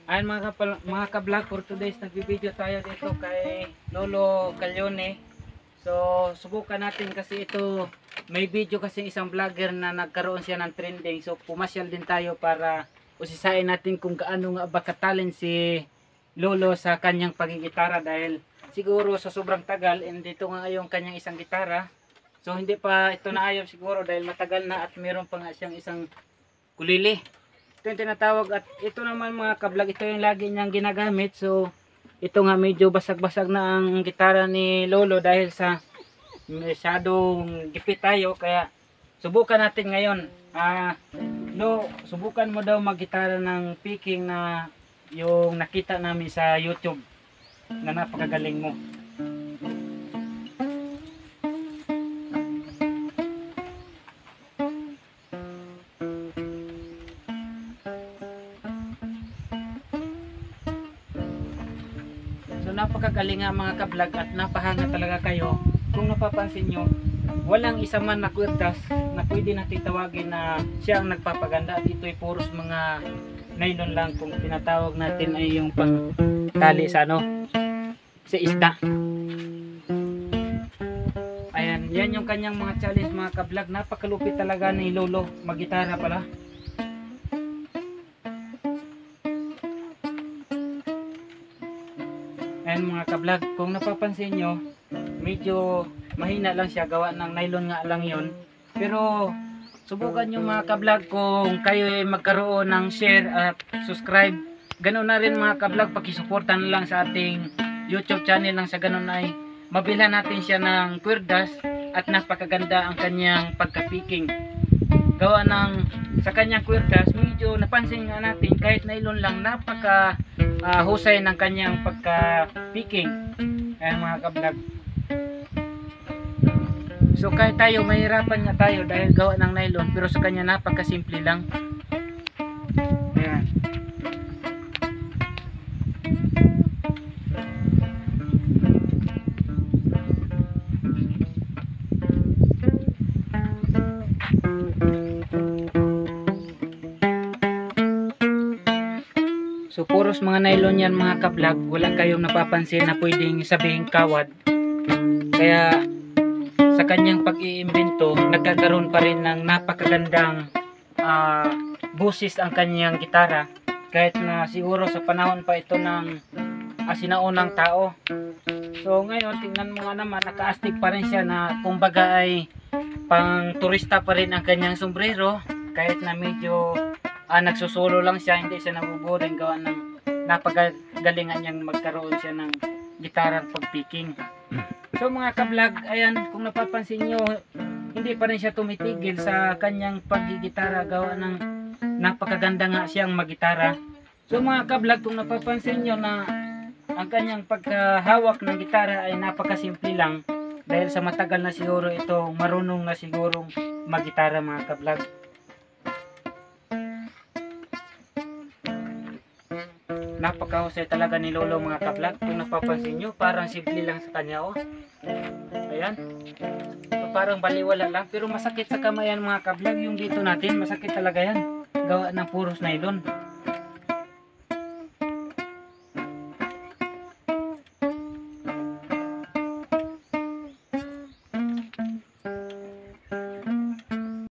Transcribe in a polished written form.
Ayan mga ka-vlog, for today's nag-video tayo dito kay Lolo Calyone. So subukan natin kasi ito, may video kasi isang vlogger na nagkaroon siya ng trending. So pumasyal din tayo para usisain natin kung gaano nga ba katalent si Lolo sa kanyang pagigitara, dahil siguro sa sobrang tagal and dito nga yung kanyang isang gitara. So hindi pa ito naayos siguro dahil matagal na at meron pa nga siyang isang kulili. Ito yung tinatawag, at ito naman mga kablog, ito yung lagi niyang ginagamit. So ito nga medyo basag-basag na ang gitara ni Lolo dahil sa masyadong gipit tayo, kaya subukan natin ngayon. Lo, subukan mo daw maggitara ng picking na yung nakita namin sa YouTube na napakagaling mo. So napakagaling nga mga kablog at napahanga talaga kayo. Kung napapansin nyo, walang isa man na kwerdas na pwede natin tawagin na siya ang nagpapaganda, at ito'y puros mga nylon lang, kung tinatawag natin ay yung pang tali sa sa isda. Ayan, yan yung kanyang mga challenge mga kablog. Napakalupit talaga ni Lolo magitara pala. Ayan mga kablog, kung napapansin nyo, medyo mahina lang siya, gawa ng nylon nga lang yon. Pero subukan nyo mga kablog, kung kayo ay magkaroon ng share at subscribe, ganoon na rin mga kablog, pakisuportan na lang sa ating YouTube channel, nang sa ganoon ay mabilhan natin siya ng kwerdas at napakaganda ang kanyang pagka-picking. Gawa ng sa kanyang kwerdas, medyo napansin nga natin kahit nylon lang, napaka husay ng kanyang pagka-picking. Ayan mga kablog. So kahit tayo, mahirapan nga tayo dahil gawa ng nylon, pero sa kanya napakasimple lang. Ayan. So puros mga nylon yan mga kablog, wala kayong napapansin na pwedeng sabihin kawad. Kaya sa kanyang pag-iimbento, nagkakaroon pa rin ng napakagandang busis ang kanyang gitara, kahit na siguro sa panahon pa ito ng sinaunang tao. So ngayon tingnan mo nga naman, nakaastig pa rin siya, na kumbaga ay pang turista pa rin ang kanyang sombrero, kahit na medyo nagsusulo lang siya, hindi siya nabuboring, gawa ng napagalingan niyang magkaroon siya ng gitarang pag-picking. So mga kablog, ayan, kung napapansin nyo, hindi pa rin siya tumitigil sa kanyang paggigitara, gawa ng napakaganda nga siyang magitara. So mga kablog, kung napapansin nyo na ang kanyang pagkahawak ng gitara ay napakasimple lang, dahil sa matagal na siguro ito, marunong na sigurong magitara mga kablog. Napakahusay talaga ni Lolo mga kablog. Kung napapansin nyo, parang simple lang sa kanya, oh. Ayan. So, parang baliwala lang, pero masakit sa kamay yan mga kablog. Yung dito natin, masakit talaga yan, gawa ng puros nylon.